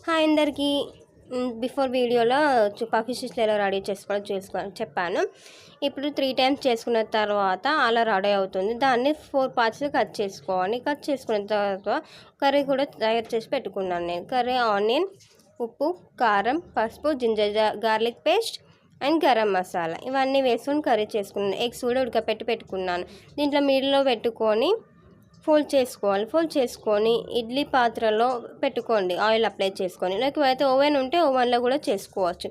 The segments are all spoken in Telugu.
హాయ్ అందరికీ. బిఫోర్ వీడియోలో పఫీ స్టిచ్లు ఎలా రెడీ చేసుకోవాలో చెప్పాను. ఇప్పుడు 3 టైమ్స్ చేసుకున్న తర్వాత అలా రెడీ అవుతుంది. దాన్ని 4 పార్ట్స్గా కట్ చేసుకోవాలి. కట్ చేసుకున్న తర్వాత కర్రీ కూడా తయారు చేసి పెట్టుకున్నాను నేను. కర్రీ ఆనియన్, ఉప్పు, కారం, పసుపు, ginger garlic paste and garam masala ఇవన్నీ వేసుకొని కర్రీ చేసుకున్నాను. ఎగ్స్ కూడా పెట్టుకున్నాను. దీంట్లో మిడిల్లో పెట్టుకొని ఫోల్డ్ చేసుకొని ఇడ్లీ పాత్రలో పెట్టుకోండి. ఆయిల్ అప్లై చేసుకొని, లేకపోతే ఓవెన్ ఉంటే ఓవెన్లో కూడా చేసుకోవచ్చు.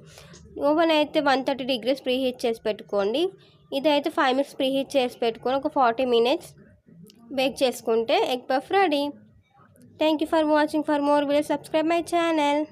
ఓవెన్ అయితే 130 degrees ప్రీ హీట్ చేసి పెట్టుకోండి. ఇదైతే 5 minutes ప్రీ హీట్ చేసి పెట్టుకొని ఒక 40 minutes బేక్ చేసుకుంటే egg puff ready. Thank you for watching. For more videos subscribe my channel.